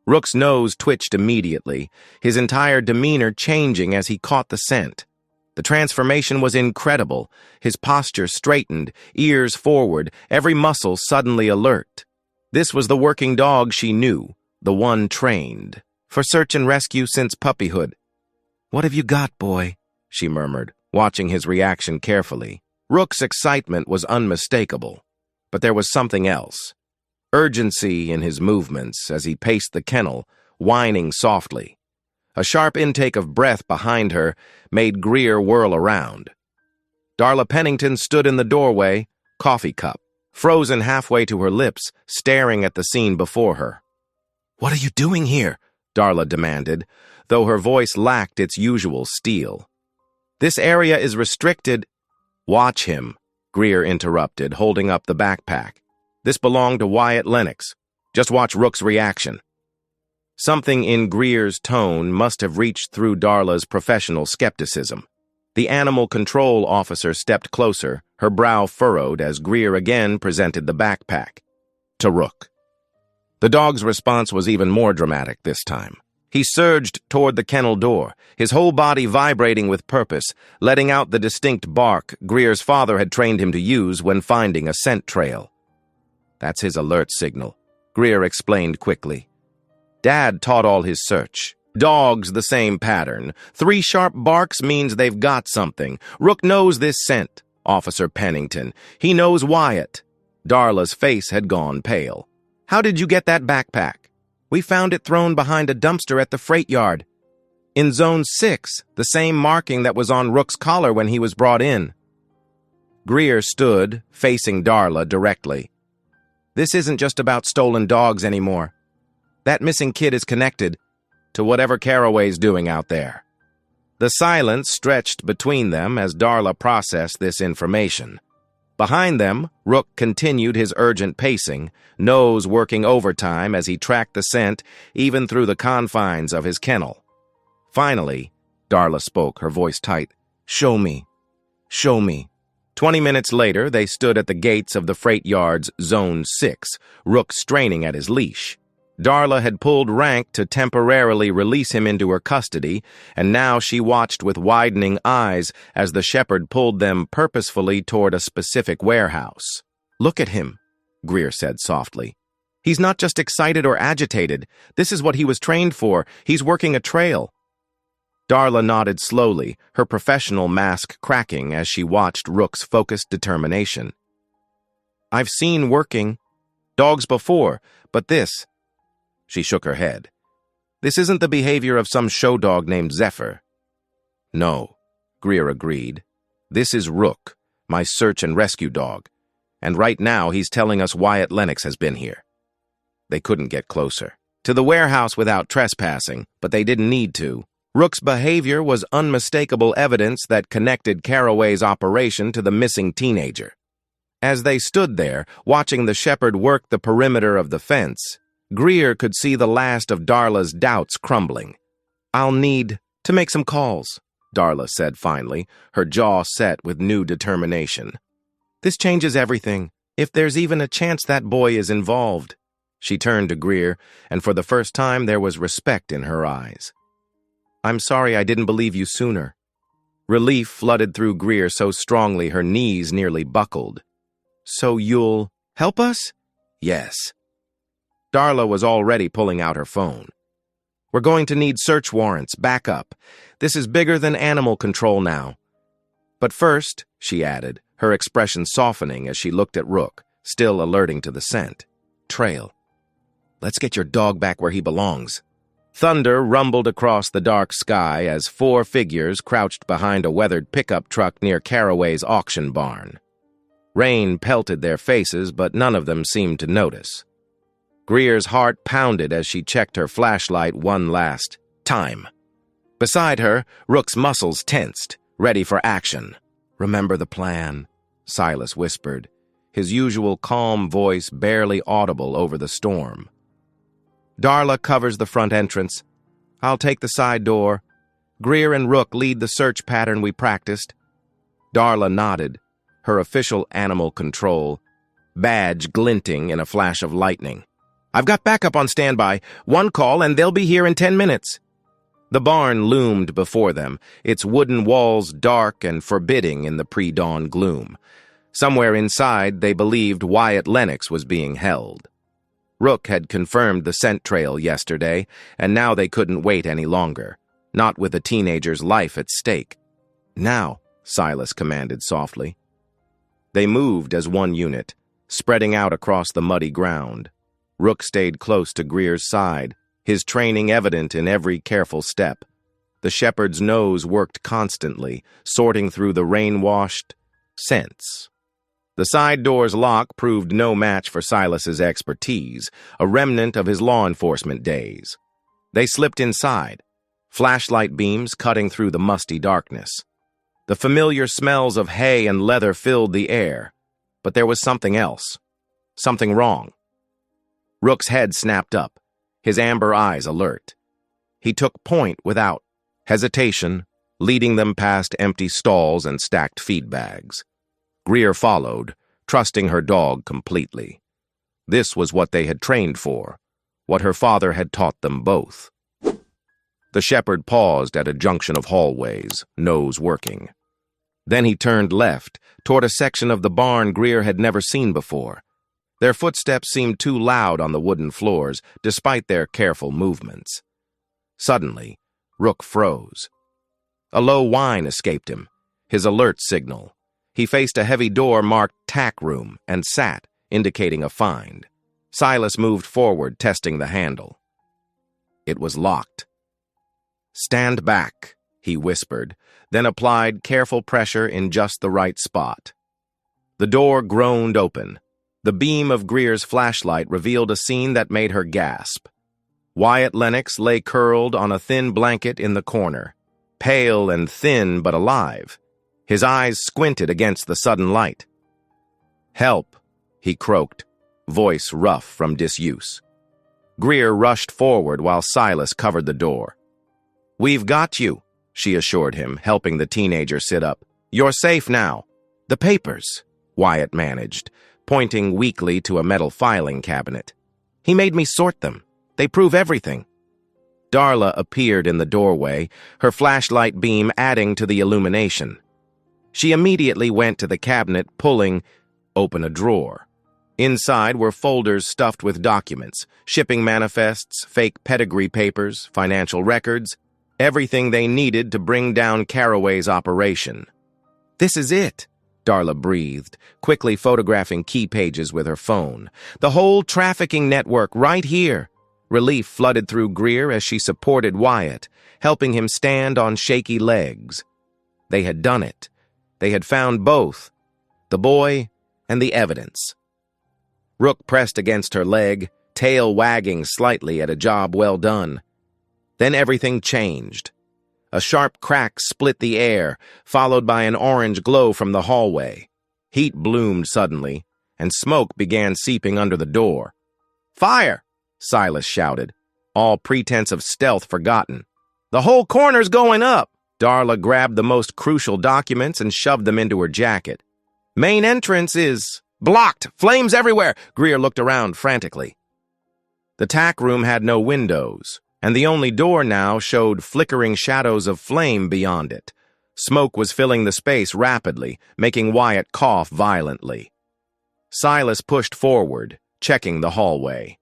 Rook's nose twitched immediately, his entire demeanor changing as he caught the scent. The transformation was incredible, his posture straightened, ears forward, every muscle suddenly alert. This was the working dog she knew, the one trained, for search and rescue since puppyhood. "What have you got, boy?" she murmured, watching his reaction carefully. Rook's excitement was unmistakable, but there was something else. Urgency in his movements as he paced the kennel, whining softly. A sharp intake of breath behind her made Greer whirl around. Darla Pennington stood in the doorway, coffee cup, frozen halfway to her lips, staring at the scene before her. "What are you doing here?" Darla demanded, though her voice lacked its usual steel. "This area is restricted—" "Watch him," Greer interrupted, holding up the backpack. "This belonged to Wyatt Lennox. Just watch Rook's reaction." Something in Greer's tone must have reached through Darla's professional skepticism. The animal control officer stepped closer, her brow furrowed as Greer again presented the backpack. To Rook. The dog's response was even more dramatic this time. He surged toward the kennel door, his whole body vibrating with purpose, letting out the distinct bark Greer's father had trained him to use when finding a scent trail. "That's his alert signal," Greer explained quickly. "Dad taught all his search. Dogs the same pattern. 3 sharp barks means they've got something. Rook knows this scent, Officer Pennington. He knows Wyatt." Darla's face had gone pale. "How did you get that backpack?" "We found it thrown behind a dumpster at the freight yard. In Zone 6, the same marking that was on Rook's collar when he was brought in." Greer stood, facing Darla directly. "This isn't just about stolen dogs anymore. That missing kid is connected to whatever Caraway's doing out there." The silence stretched between them as Darla processed this information. Behind them, Rook continued his urgent pacing, nose working overtime as he tracked the scent even through the confines of his kennel. Finally, Darla spoke, her voice tight. "Show me. Show me." 20 minutes later, they stood at the gates of the freight yard's Zone 6, Rook straining at his leash. Darla had pulled rank to temporarily release him into her custody, and now she watched with widening eyes as the shepherd pulled them purposefully toward a specific warehouse. "Look at him," Greer said softly. "He's not just excited or agitated. This is what he was trained for. He's working a trail." Darla nodded slowly, her professional mask cracking as she watched Rook's focused determination. "I've seen working dogs before, but this—" She shook her head. "This isn't the behavior of some show dog named Zephyr." "No," Greer agreed. "This is Rook, my search and rescue dog, and right now he's telling us Wyatt Lennox has been here." They couldn't get closer to the warehouse without trespassing, but they didn't need to. Rook's behavior was unmistakable evidence that connected Caraway's operation to the missing teenager. As they stood there, watching the shepherd work the perimeter of the fence, Greer could see the last of Darla's doubts crumbling. "I'll need to make some calls," Darla said finally, her jaw set with new determination. "This changes everything, if there's even a chance that boy is involved." She turned to Greer, and for the first time there was respect in her eyes. "I'm sorry I didn't believe you sooner." Relief flooded through Greer so strongly her knees nearly buckled. "So you'll help us?" "Yes." Darla was already pulling out her phone. "We're going to need search warrants, backup. This is bigger than animal control now. But first," she added, her expression softening as she looked at Rook, still alerting to the scent. "Trail. Let's get your dog back where he belongs." Thunder rumbled across the dark sky as 4 figures crouched behind a weathered pickup truck near Caraway's auction barn. Rain pelted their faces, but none of them seemed to notice. Greer's heart pounded as she checked her flashlight one last time. Beside her, Rook's muscles tensed, ready for action. "Remember the plan," Silas whispered, his usual calm voice barely audible over the storm. "Darla covers the front entrance. I'll take the side door. Greer and Rook lead the search pattern we practiced." Darla nodded, her official animal control badge glinting in a flash of lightning. "I've got backup on standby. 1 call and they'll be here in 10 minutes. The barn loomed before them, its wooden walls dark and forbidding in the pre-dawn gloom. Somewhere inside, they believed Wyatt Lennox was being held. Rook had confirmed the scent trail yesterday, and now they couldn't wait any longer. not with a teenager's life at stake. "Now," Silas commanded softly. They moved as one unit, spreading out across the muddy ground. Rook stayed close to Greer's side, his training evident in every careful step. The shepherd's nose worked constantly, sorting through the rain-washed scents. The side door's lock proved no match for Silas's expertise, a remnant of his law enforcement days. They slipped inside, flashlight beams cutting through the musty darkness. The familiar smells of hay and leather filled the air, but there was something else, something wrong. Rook's head snapped up, his amber eyes alert. He took point without hesitation, leading them past empty stalls and stacked feed bags. Greer followed, trusting her dog completely. This was what they had trained for, what her father had taught them both. The shepherd paused at a junction of hallways, nose working. Then he turned left, toward a section of the barn Greer had never seen before. Their footsteps seemed too loud on the wooden floors, despite their careful movements. Suddenly, Rook froze. A low whine escaped him, his alert signal. He faced a heavy door marked "Tack Room" and sat, indicating a find. Silas moved forward, testing the handle. It was locked. "Stand back," he whispered, then applied careful pressure in just the right spot. The door groaned open. The beam of Greer's flashlight revealed a scene that made her gasp. Wyatt Lennox lay curled on a thin blanket in the corner, pale and thin but alive. His eyes squinted against the sudden light. "Help," he croaked, voice rough from disuse. Greer rushed forward while Silas covered the door. "We've got you," she assured him, helping the teenager sit up. "You're safe now." "The papers," Wyatt managed, pointing weakly to a metal filing cabinet. "He made me sort them. They prove everything." Darla appeared in the doorway, her flashlight beam adding to the illumination. She immediately went to the cabinet, pulling open a drawer. Inside were folders stuffed with documents, shipping manifests, fake pedigree papers, financial records, everything they needed to bring down Caraway's operation. "This is it," Darla breathed, quickly photographing key pages with her phone. "The whole trafficking network right here." Relief flooded through Greer as she supported Wyatt, helping him stand on shaky legs. They had done it. They had found both, the boy and the evidence. Rook pressed against her leg, tail wagging slightly at a job well done. Then everything changed. A sharp crack split the air, followed by an orange glow from the hallway. Heat bloomed suddenly, and smoke began seeping under the door. "Fire!" Silas shouted, all pretense of stealth forgotten. "The whole corner's going up!" Darla grabbed the most crucial documents and shoved them into her jacket. "Main entrance is blocked! Flames everywhere!" Greer looked around frantically. The tack room had no windows, and the only door now showed flickering shadows of flame beyond it. Smoke was filling the space rapidly, making Wyatt cough violently. Silas pushed forward, checking the hallway.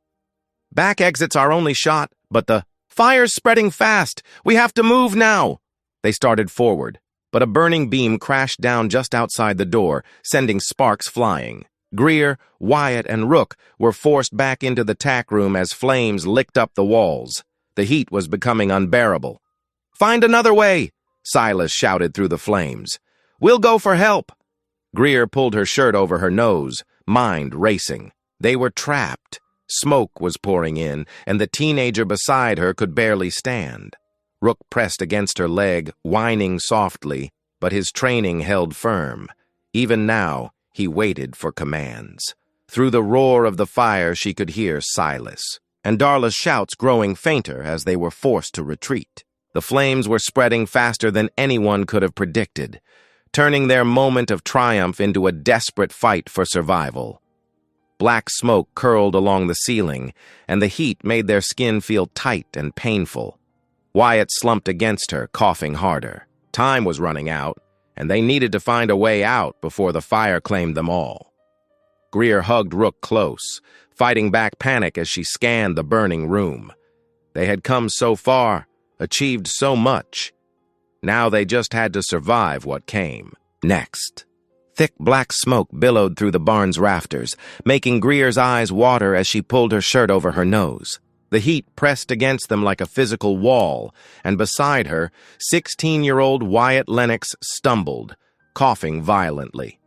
"Back exit's our only shot, but the fire's spreading fast! We have to move now!" They started forward, but a burning beam crashed down just outside the door, sending sparks flying. Greer, Wyatt, and Rook were forced back into the tack room as flames licked up the walls. The heat was becoming unbearable. "Find another way!" Silas shouted through the flames. "We'll go for help!" Greer pulled her shirt over her nose, mind racing. They were trapped. Smoke was pouring in, and the teenager beside her could barely stand. Rook pressed against her leg, whining softly, but his training held firm. Even now, he waited for commands. Through the roar of the fire, she could hear Silas, and Darla's shouts growing fainter as they were forced to retreat. The flames were spreading faster than anyone could have predicted, turning their moment of triumph into a desperate fight for survival. Black smoke curled along the ceiling, and the heat made their skin feel tight and painful. Wyatt slumped against her, coughing harder. Time was running out, and they needed to find a way out before the fire claimed them all. Greer hugged Rook close, fighting back panic as she scanned the burning room. They had come so far, achieved so much. Now they just had to survive what came next. Thick black smoke billowed through the barn's rafters, making Greer's eyes water as she pulled her shirt over her nose. The heat pressed against them like a physical wall, and beside her, 16-year-old Wyatt Lennox stumbled, coughing violently.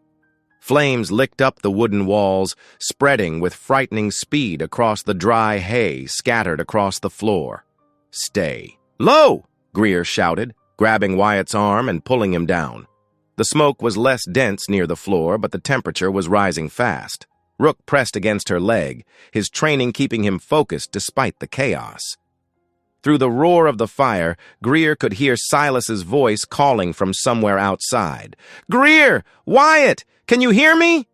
Flames licked up the wooden walls, spreading with frightening speed across the dry hay scattered across the floor. "Stay." "Lo!" Greer shouted, grabbing Wyatt's arm and pulling him down. The smoke was less dense near the floor, but the temperature was rising fast. Rook pressed against her leg, his training keeping him focused despite the chaos. Through the roar of the fire, Greer could hear Silas's voice calling from somewhere outside. "Greer! Wyatt! Can you hear me?"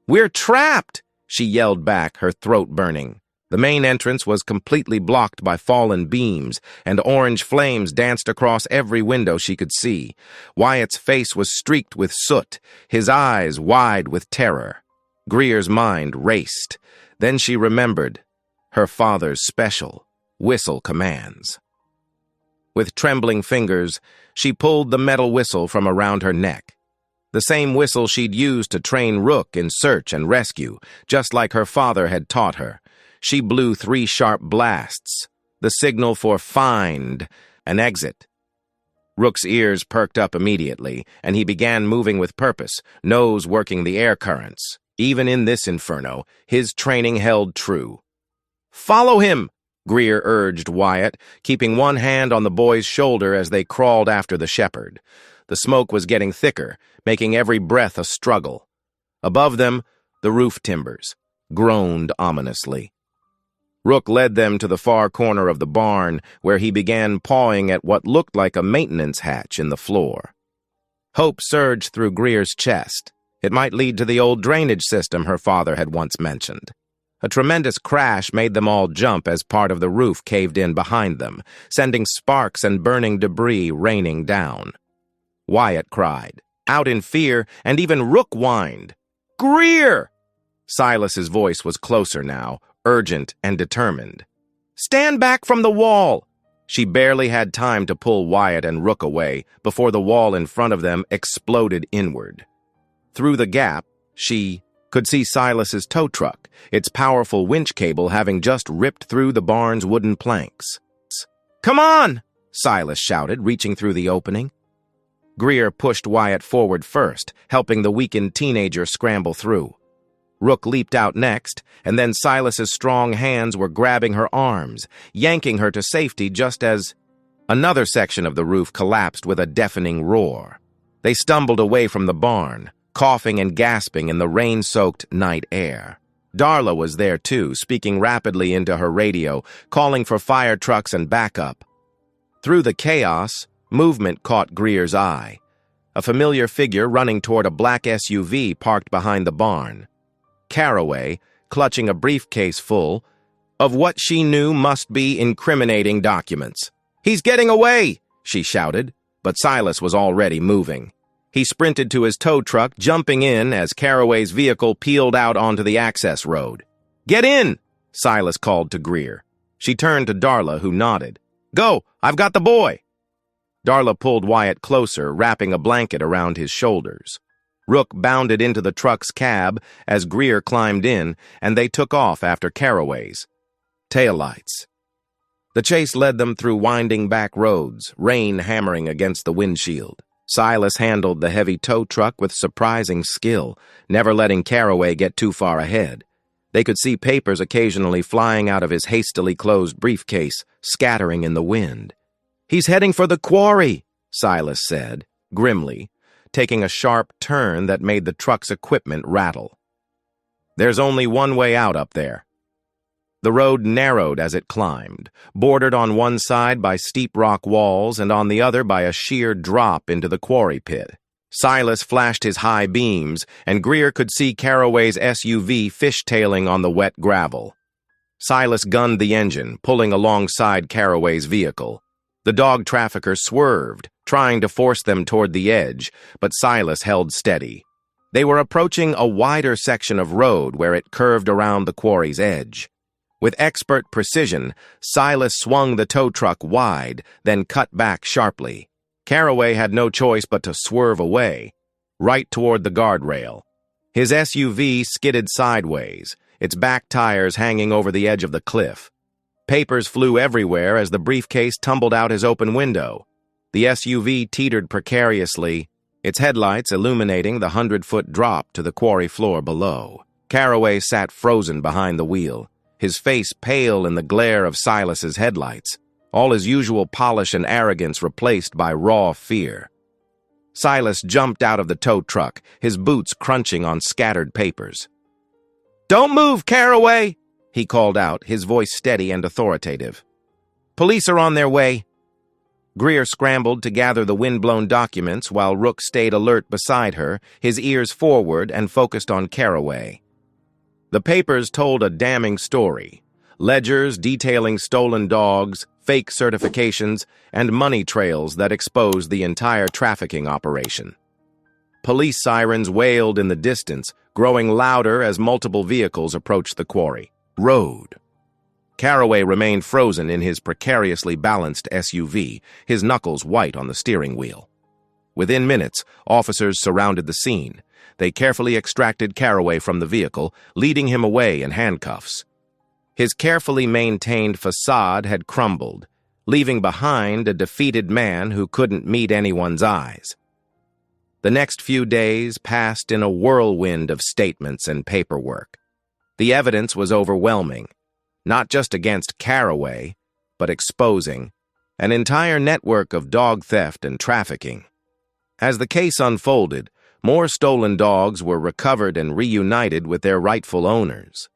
"We're trapped!" she yelled back, her throat burning. The main entrance was completely blocked by fallen beams, and orange flames danced across every window she could see. Wyatt's face was streaked with soot, his eyes wide with terror. Greer's mind raced. Then she remembered her father's special whistle commands. With trembling fingers, she pulled the metal whistle from around her neck. The same whistle she'd used to train Rook in search and rescue, just like her father had taught her. She blew 3 sharp blasts, the signal for find and exit. Rook's ears perked up immediately, and he began moving with purpose, nose working the air currents. Even in this inferno, his training held true. "Follow him!" Greer urged Wyatt, keeping one hand on the boy's shoulder as they crawled after the shepherd. The smoke was getting thicker, making every breath a struggle. Above them, the roof timbers groaned ominously. Rook led them to the far corner of the barn, where he began pawing at what looked like a maintenance hatch in the floor. Hope surged through Greer's chest. It might lead to the old drainage system her father had once mentioned. A tremendous crash made them all jump as part of the roof caved in behind them, sending sparks and burning debris raining down. Wyatt cried, out in fear, and even Rook whined. "Greer!" Silas's voice was closer now, urgent and determined. "Stand back from the wall!" She barely had time to pull Wyatt and Rook away before the wall in front of them exploded inward. Through the gap, she could see Silas's tow truck, its powerful winch cable having just ripped through the barn's wooden planks. "Come on!" Silas shouted, reaching through the opening. Greer pushed Wyatt forward first, helping the weakened teenager scramble through. Rook leaped out next, and then Silas's strong hands were grabbing her arms, yanking her to safety just as another section of the roof collapsed with a deafening roar. They stumbled away from the barn, coughing and gasping in the rain-soaked night air. Darla was there too, speaking rapidly into her radio, calling for fire trucks and backup. Through the chaos, movement caught Greer's eye. A familiar figure running toward a black SUV parked behind the barn. Caraway, clutching a briefcase full of what she knew must be incriminating documents. "He's getting away!" she shouted, but Silas was already moving. He sprinted to his tow truck, jumping in as Caraway's vehicle peeled out onto the access road. "Get in!" Silas called to Greer. She turned to Darla, who nodded. "Go! I've got the boy!" Darla pulled Wyatt closer, wrapping a blanket around his shoulders. Rook bounded into the truck's cab as Greer climbed in, and they took off after Caraway's taillights. The chase led them through winding back roads, rain hammering against the windshield. Silas handled the heavy tow truck with surprising skill, never letting Caraway get too far ahead. They could see papers occasionally flying out of his hastily closed briefcase, scattering in the wind. "He's heading for the quarry," Silas said, grimly, taking a sharp turn that made the truck's equipment rattle. "There's only one way out up there." The road narrowed as it climbed, bordered on one side by steep rock walls and on the other by a sheer drop into the quarry pit. Silas flashed his high beams, and Greer could see Caraway's SUV fishtailing on the wet gravel. Silas gunned the engine, pulling alongside Caraway's vehicle. The dog trafficker swerved, trying to force them toward the edge, but Silas held steady. They were approaching a wider section of road where it curved around the quarry's edge. With expert precision, Silas swung the tow truck wide, then cut back sharply. Caraway had no choice but to swerve away, right toward the guardrail. His SUV skidded sideways, its back tires hanging over the edge of the cliff. Papers flew everywhere as the briefcase tumbled out his open window. The SUV teetered precariously, its headlights illuminating the 100-foot drop to the quarry floor below. Caraway sat frozen behind the wheel, his face pale in the glare of Silas's headlights, all his usual polish and arrogance replaced by raw fear. Silas jumped out of the tow truck, his boots crunching on scattered papers. "Don't move, Caraway!" he called out, his voice steady and authoritative. "Police are on their way." Greer scrambled to gather the wind-blown documents while Rook stayed alert beside her, his ears forward and focused on Caraway. The papers told a damning story. Ledgers detailing stolen dogs, fake certifications, and money trails that exposed the entire trafficking operation. Police sirens wailed in the distance, growing louder as multiple vehicles approached the quarry. Road. Caraway remained frozen in his precariously balanced SUV, his knuckles white on the steering wheel. Within minutes, officers surrounded the scene. They carefully extracted Caraway from the vehicle, leading him away in handcuffs. His carefully maintained facade had crumbled, leaving behind a defeated man who couldn't meet anyone's eyes. The next few days passed in a whirlwind of statements and paperwork. The evidence was overwhelming, not just against Caraway, but exposing an entire network of dog theft and trafficking. As the case unfolded, more stolen dogs were recovered and reunited with their rightful owners.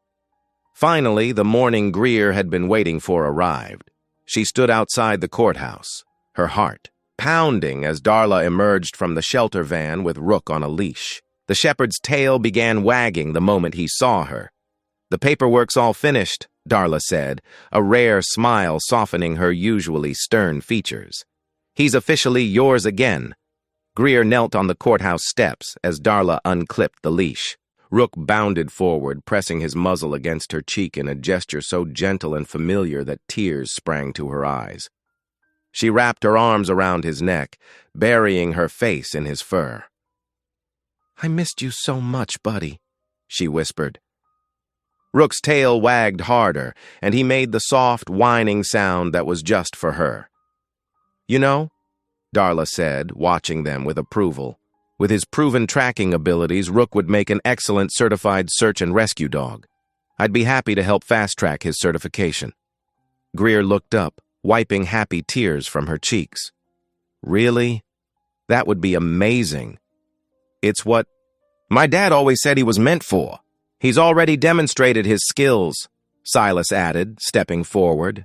Finally, the morning Greer had been waiting for arrived. She stood outside the courthouse, her heart pounding as Darla emerged from the shelter van with Rook on a leash. The shepherd's tail began wagging the moment he saw her. "The paperwork's all finished," Darla said, a rare smile softening her usually stern features. "He's officially yours again." Greer knelt on the courthouse steps as Darla unclipped the leash. Rook bounded forward, pressing his muzzle against her cheek in a gesture so gentle and familiar that tears sprang to her eyes. She wrapped her arms around his neck, burying her face in his fur. "I missed you so much, buddy," she whispered. Rook's tail wagged harder, and he made the soft, whining sound that was just for her. "You know," Darla said, watching them with approval, "with his proven tracking abilities, Rook would make an excellent certified search and rescue dog. I'd be happy to help fast-track his certification." Greer looked up, wiping happy tears from her cheeks. "Really? That would be amazing. It's what my dad always said he was meant for. He's already demonstrated his skills," Silas added, stepping forward.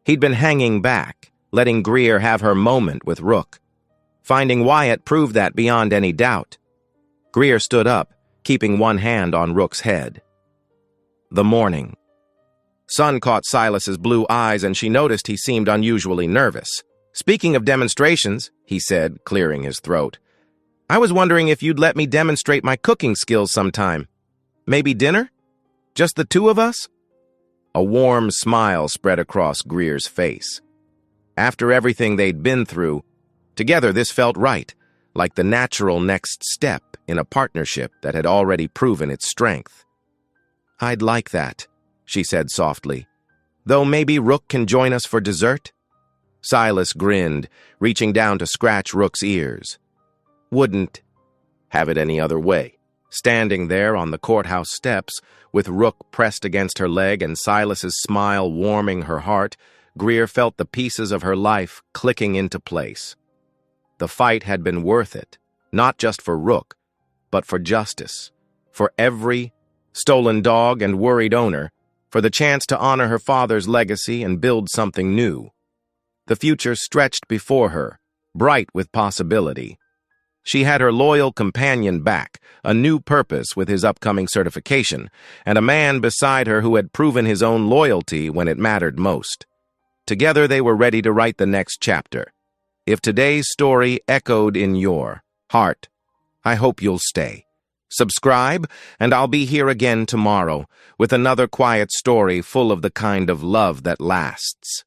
He'd been hanging back, letting Greer have her moment with Rook. Finding Wyatt proved that beyond any doubt. Greer stood up, keeping one hand on Rook's head. The morning. Sun caught Silas's blue eyes, and she noticed he seemed unusually nervous. "Speaking of demonstrations," he said, clearing his throat, "I was wondering if you'd let me demonstrate my cooking skills sometime. Maybe dinner? Just the two of us?" A warm smile spread across Greer's face. After everything they'd been through, together this felt right, like the natural next step in a partnership that had already proven its strength. "I'd like that," she said softly. "Though maybe Rook can join us for dessert?" Silas grinned, reaching down to scratch Rook's ears. "Wouldn't have it any other way." Standing there on the courthouse steps, with Rook pressed against her leg and Silas's smile warming her heart, Greer felt the pieces of her life clicking into place. The fight had been worth it, not just for Rook, but for justice, for every stolen dog and worried owner, for the chance to honor her father's legacy and build something new. The future stretched before her, bright with possibility. She had her loyal companion back, a new purpose with his upcoming certification, and a man beside her who had proven his own loyalty when it mattered most. Together they were ready to write the next chapter. If today's story echoed in your heart, I hope you'll stay. Subscribe, and I'll be here again tomorrow with another quiet story full of the kind of love that lasts.